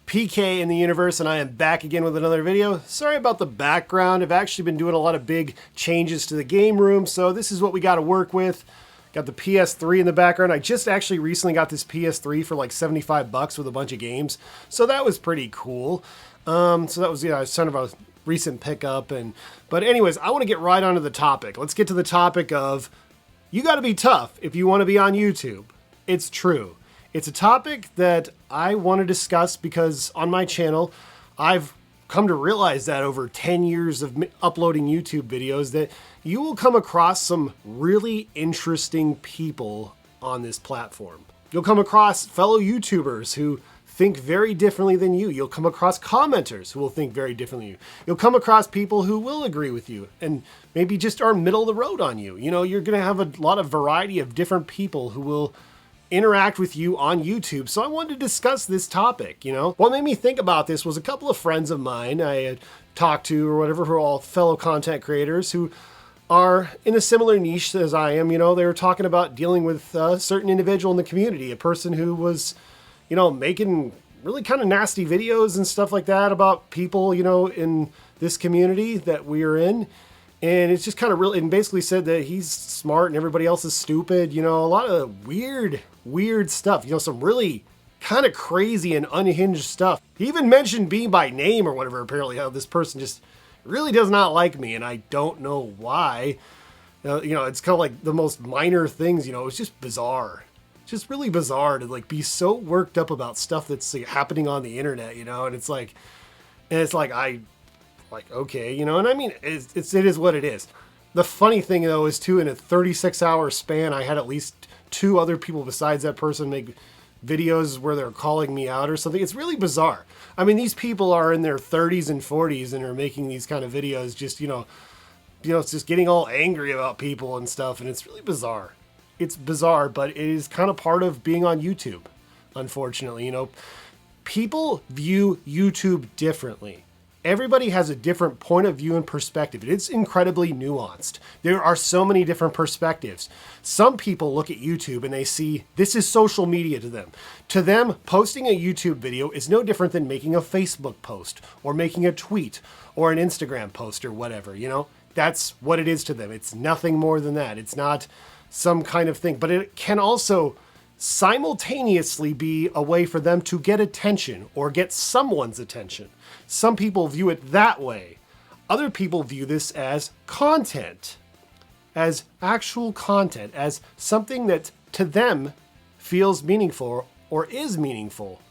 PK in the universe, and I am back again with another video. Sorry about the background. I've actually been doing a lot of big changes to the game room, so this is what we got to work with. Got the PS3 in the background. I just actually recently got this PS3 for like 75 bucks with a bunch of games, so that was pretty cool. So that was, kind of a recent pickup. But anyways, I want to get right onto the topic. Let's get to the topic of you got to be tough if you want to be on YouTube. It's true. It's a topic that I want to discuss because on my channel, I've come to realize that over 10 years of uploading YouTube videos that you will come across some really interesting people on this platform. You'll come across fellow YouTubers who think very differently than you. You'll come across commenters who will think very differently than you. You'll come across people who will agree with you and maybe just are middle of the road on you. You know, you're going to have a lot of variety of different people who will interact with you on YouTube. So I wanted to discuss this topic, What made me think about this was a couple of friends of mine I had talked to or whatever, who are all fellow content creators who are in a similar niche as I am. They were talking about dealing with a certain individual in the community, a person who was, making really kind of nasty videos and stuff like that about people, in this community that we are in. And it's just kind of really, and basically said that he's smart and everybody else is stupid. A lot of weird stuff, some really kind of crazy and unhinged stuff. He even mentioned me by name or whatever, apparently, how this person just really does not like me. And I don't know why. It's kind of like the most minor things, it's just bizarre. It's just really bizarre to be so worked up about stuff that's happening on the internet, and it's like, okay, and I mean, it is what it is. The funny thing though is too, in a 36-hour span, I had at least 2 other people besides that person make videos where they're calling me out or something. It's really bizarre. I mean, these people are in their 30s and 40s and are making these kind of videos just, it's just getting all angry about people and stuff. And it's really bizarre. It's bizarre, but it is kind of part of being on YouTube, unfortunately. People view YouTube differently. Everybody has a different point of view and perspective. It's incredibly nuanced. There are so many different perspectives. Some people look at YouTube and they see this is social media to them. To them, posting a YouTube video is no different than making a Facebook post or making a tweet or an Instagram post or whatever, That's what it is to them. It's nothing more than that. It's not some kind of thing, but it can also simultaneously be a way for them to get attention or get someone's attention. Some people view it that way. Other people view this as content, as actual content, as something that to them feels meaningful or is meaningful.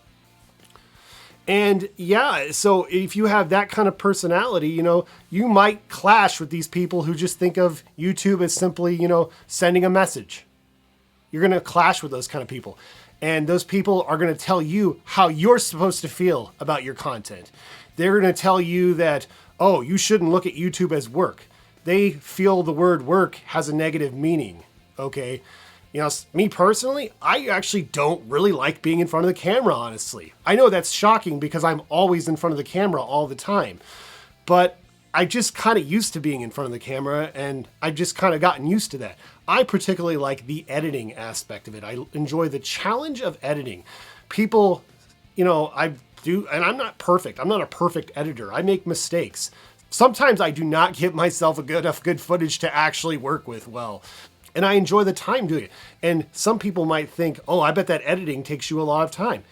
And yeah, so if you have that kind of personality, you might clash with these people who just think of YouTube as simply, sending a message. You're going to clash with those kind of people. And those people are going to tell you how you're supposed to feel about your content. They're going to tell you that, oh, you shouldn't look at YouTube as work. They feel the word work has a negative meaning. Okay. Me personally, I actually don't really like being in front of the camera, honestly. I know that's shocking because I'm always in front of the camera all the time. But I just kind of used to being in front of the camera, and I've just kind of gotten used to that. I particularly like the editing aspect of it. I enjoy the challenge of editing. People, I do, and I'm not perfect. I'm not a perfect editor. I make mistakes. Sometimes I do not give myself enough good footage to actually work with well. And I enjoy the time doing it. And some people might think, oh, I bet that editing takes you a lot of time.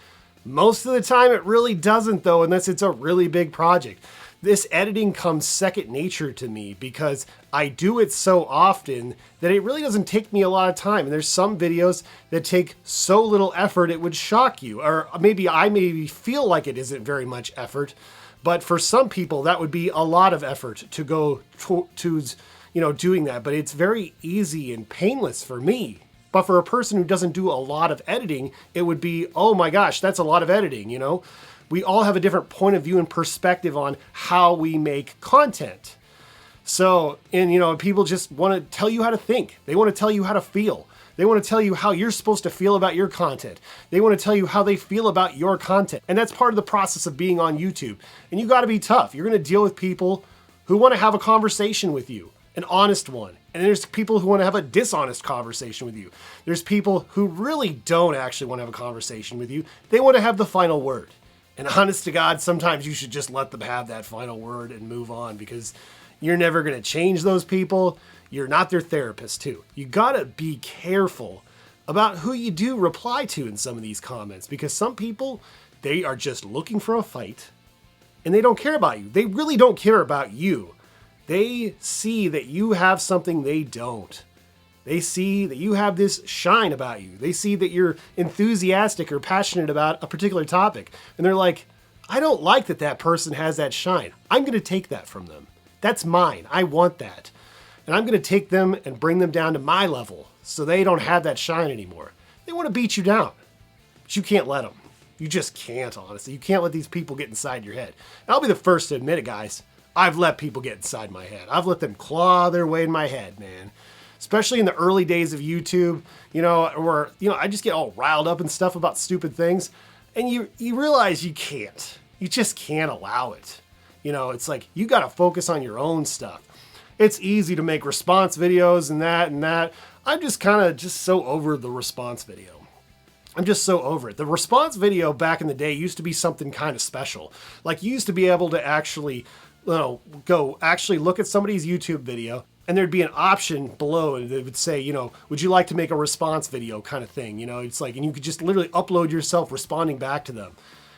Most of the time it really doesn't though, unless it's a really big project. This editing comes second nature to me because I do it so often that it really doesn't take me a lot of time. And there's some videos that take so little effort it would shock you. Or maybe I feel like it isn't very much effort. But for some people, that would be a lot of effort to go to doing that. But it's very easy and painless for me. But for a person who doesn't do a lot of editing, it would be, oh my gosh, that's a lot of editing, We all have a different point of view and perspective on how we make content. So, and people just want to tell you how to think. They want to tell you how to feel. They want to tell you how you're supposed to feel about your content. They want to tell you how they feel about your content. And that's part of the process of being on YouTube. And you got to be tough. You're going to deal with people who want to have a conversation with you, an honest one. And there's people who want to have a dishonest conversation with you. There's people who really don't actually want to have a conversation with you. They want to have the final word. And honest to God, sometimes you should just let them have that final word and move on, because you're never going to change those people. You're not their therapist, too. You got to be careful about who you do reply to in some of these comments, because some people, they are just looking for a fight and they don't care about you. They really don't care about you. They see that you have something they don't. They see that you have this shine about you. They see that you're enthusiastic or passionate about a particular topic. And they're like, I don't like that that person has that shine. I'm going to take that from them. That's mine. I want that. And I'm going to take them and bring them down to my level so they don't have that shine anymore. They want to beat you down, but you can't let them. You just can't, honestly. You can't let these people get inside your head. And I'll be the first to admit it, guys. I've let people get inside my head. I've let them claw their way in my head, man. Especially in the early days of YouTube, or I just get all riled up and stuff about stupid things. And you realize you can't. You just can't allow it. It's like, you got to focus on your own stuff. It's easy to make response videos and that. I'm just kind of so over the response video. I'm just so over it. The response video back in the day used to be something kind of special. Like, you used to be able to actually, go actually look at somebody's YouTube video, and there'd be an option below, and it would say, would you like to make a response video kind of thing? It's like, and you could just literally upload yourself responding back to them.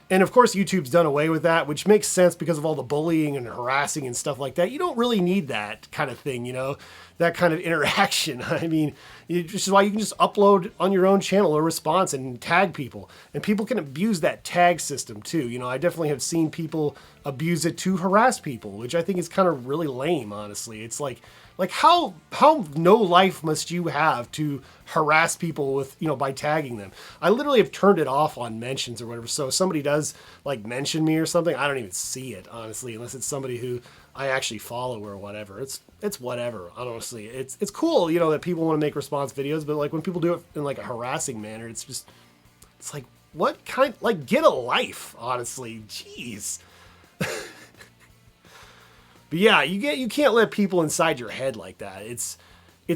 And of course, YouTube's done away with that, which makes sense because of all the bullying and harassing and stuff like that. You don't really need that kind of thing, that kind of interaction. I mean, which is why you can just upload on your own channel a response and tag people. And people can abuse that tag system too. I definitely have seen people abuse it to harass people, which I think is kind of really lame, honestly. It's like how no life must you have to harass people with, by tagging them? I literally have turned it off on mentions or whatever. So if somebody does mention me or something, I don't even see it, honestly, unless it's somebody who I actually follow or whatever. It's whatever, honestly. It's cool, that people want to make response videos, but when people do it in a harassing manner, it's like, what kind, get a life, honestly. Jeez. But yeah, you can't let people inside your head like that. It's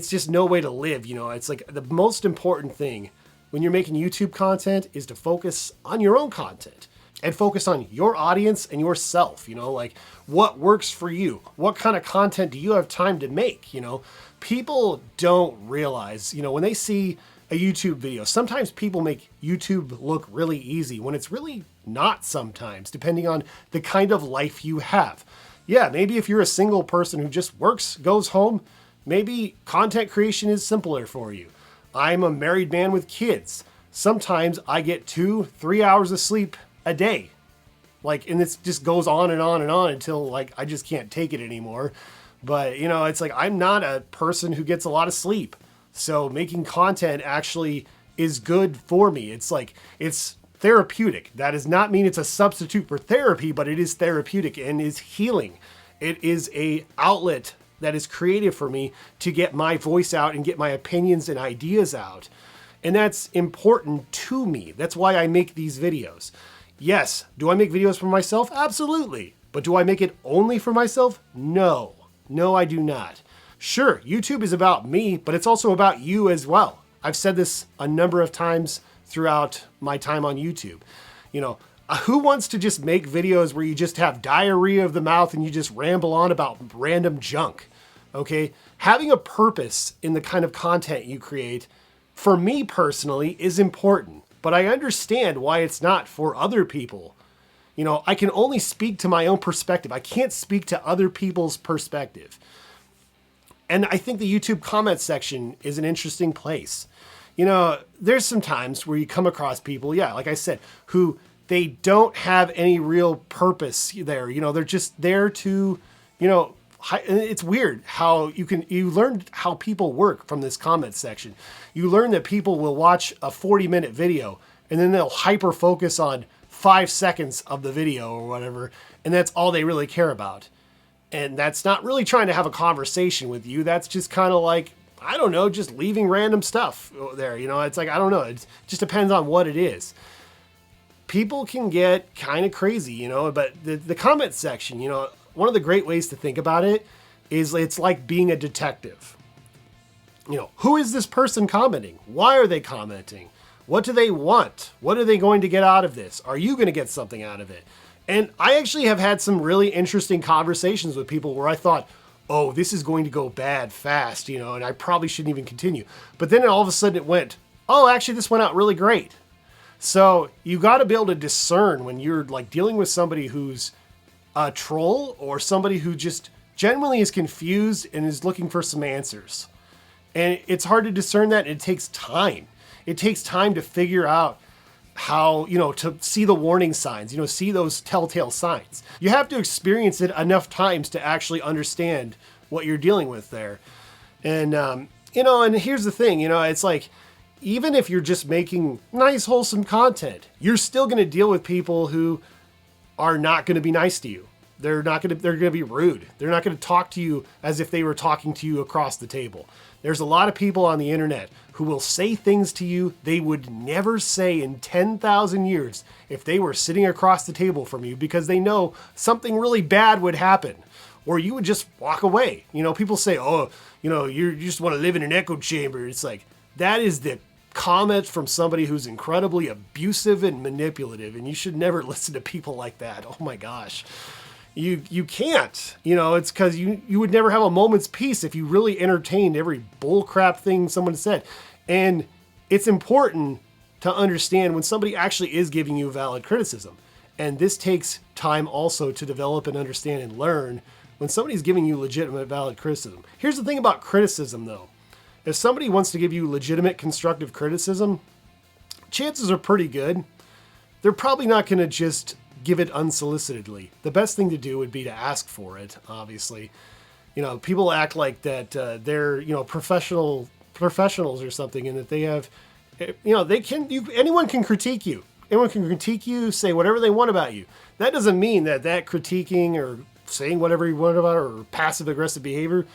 just no way to live, It's like the most important thing when you're making YouTube content is to focus on your own content and focus on your audience and yourself, what works for you? What kind of content do you have time to make? People don't realize, when they see a YouTube video, sometimes people make YouTube look really easy when it's really not sometimes, depending on the kind of life you have. Yeah, maybe if you're a single person who just works, goes home, maybe content creation is simpler for you. I'm a married man with kids. Sometimes I get 2-3 hours of sleep a day. And this just goes on and on and on until I just can't take it anymore. But, it's like, I'm not a person who gets a lot of sleep. So making content actually is good for me. It's therapeutic. That does not mean it's a substitute for therapy, but it is therapeutic and is healing. It is a outlet that is creative for me to get my voice out and get my opinions and ideas out. And that's important to me. That's why I make these videos. Yes, do I make videos for myself? Absolutely. But do I make it only for myself? No. No, I do not. Sure, YouTube is about me, but it's also about you as well. I've said this a number of times throughout my time on YouTube. Who wants to just make videos where you just have diarrhea of the mouth and you just ramble on about random junk? Okay? Having a purpose in the kind of content you create, for me personally, is important. But I understand why it's not for other people. I can only speak to my own perspective. I can't speak to other people's perspective. And I think the YouTube comment section is an interesting place. There's some times where you come across people, yeah, like I said, who they don't have any real purpose there. They're just there to, it's weird how you learn how people work from this comment section. You learn that people will watch a 40-minute video and then they'll hyper focus on 5 seconds of the video or whatever. And that's all they really care about. And that's not really trying to have a conversation with you. That's just kind of I don't know, just leaving random stuff there. It's I don't know. It just depends on what it is. People can get kind of crazy, but the comment section, one of the great ways to think about it is it's like being a detective. Who is this person commenting? Why are they commenting? What do they want? What are they going to get out of this? Are you going to get something out of it? And I actually have had some really interesting conversations with people where I thought, oh, this is going to go bad fast, you know, and I probably shouldn't even continue. But then all of a sudden it went, oh, actually this went out really great. So you got to be able to discern when you're like dealing with somebody who's a troll or somebody who just genuinely is confused and is looking for some answers. And it's hard to discern that. It takes time. It takes time to figure out how, you know, to see the warning signs, you know, see those telltale signs. You have to experience it enough times to actually understand what you're dealing with there. And, you know, and here's the thing, you know, it's like, even if you're just making nice, wholesome content, you're still going to deal with people who are not going to be nice to you. They're going to be rude. They're not going to talk to you as if they were talking to you across the table. There's a lot of people on the internet who will say things to you they would never say in 10,000 years if they were sitting across the table from you, because they know something really bad would happen, or you would just walk away. You know, people say, oh, you know, you just want to live in an echo chamber. It's like, that is the comment from somebody who's incredibly abusive and manipulative, and you should never listen to people like that. Oh my gosh. You can't, you know, it's because you would never have a moment's peace if you really entertained every bullcrap thing someone said. And it's important to understand when somebody actually is giving you valid criticism. And this takes time also to develop and understand and learn when somebody's giving you legitimate valid criticism. Here's the thing about criticism though. If somebody wants to give you legitimate constructive criticism, chances are pretty good they're probably not going to just give it unsolicitedly. The best thing to do would be to ask for it, obviously. You know, people act like that they're, you know, professionals or something, and that they have, you know, anyone can critique you. Anyone can critique you, say whatever they want about you. That doesn't mean that critiquing or saying whatever you want about or passive aggressive behavior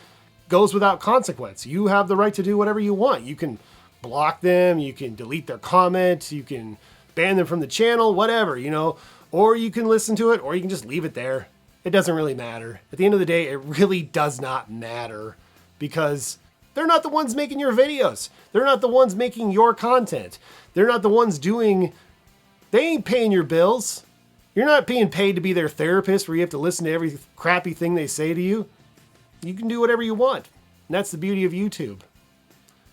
goes without consequence. You have the right to do whatever you want. You can block them, you can delete their comment, you can ban them from the channel, whatever, you know, or you can listen to it, or you can just leave it there. It doesn't really matter. At the end of the day, it really does not matter, because they're not the ones making your videos. They're not the ones making your content. They're not the ones they ain't paying your bills. You're not being paid to be their therapist where you have to listen to every crappy thing they say to you. You can do whatever you want. And that's the beauty of YouTube.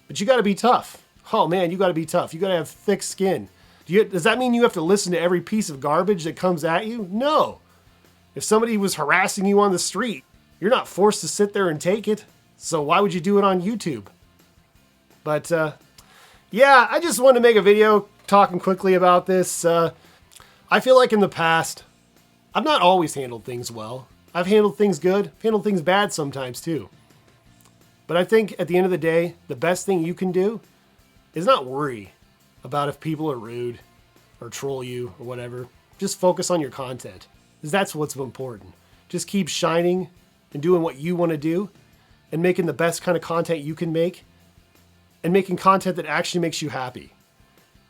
But you got to be tough. Oh man, you got to be tough. You got to have thick skin. Does that mean you have to listen to every piece of garbage that comes at you? No. If somebody was harassing you on the street, you're not forced to sit there and take it. So why would you do it on YouTube? But yeah, I just wanted to make a video talking quickly about this. I feel like in the past, I've not always handled things well. I've handled things good, handled things bad sometimes too. But I think at the end of the day, the best thing you can do is not worry about if people are rude or troll you or whatever. Just focus on your content, because that's what's important. Just keep shining and doing what you want to do and making the best kind of content you can make, and making content that actually makes you happy.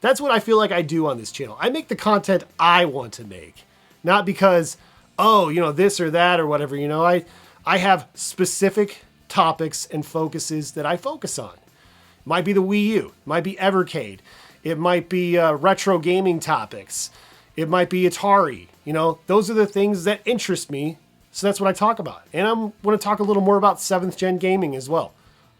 That's what I feel like I do on this channel. I make the content I want to make, not because, oh, you know, this or that or whatever, you know. I have specific topics and focuses that I focus on. It might be the Wii U, it might be Evercade, it might be retro gaming topics, it might be Atari, you know. Those are the things that interest me, so that's what I talk about. And I'm going to talk a little more about 7th gen gaming as well.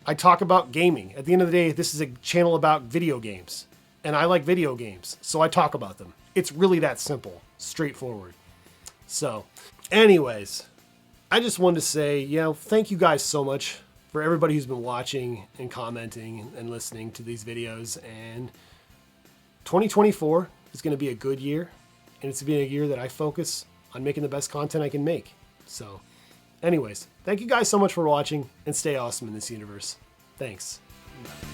I talk about gaming. At the end of the day, this is a channel about video games, and I like video games, so I talk about them. It's really that simple, straightforward. So, anyways, I just wanted to say, you know, thank you guys so much for everybody who's been watching and commenting and listening to these videos. And 2024 is going to be a good year, and it's going to be a year that I focus on making the best content I can make. So, anyways, thank you guys so much for watching, and stay awesome in this universe. Thanks. Bye.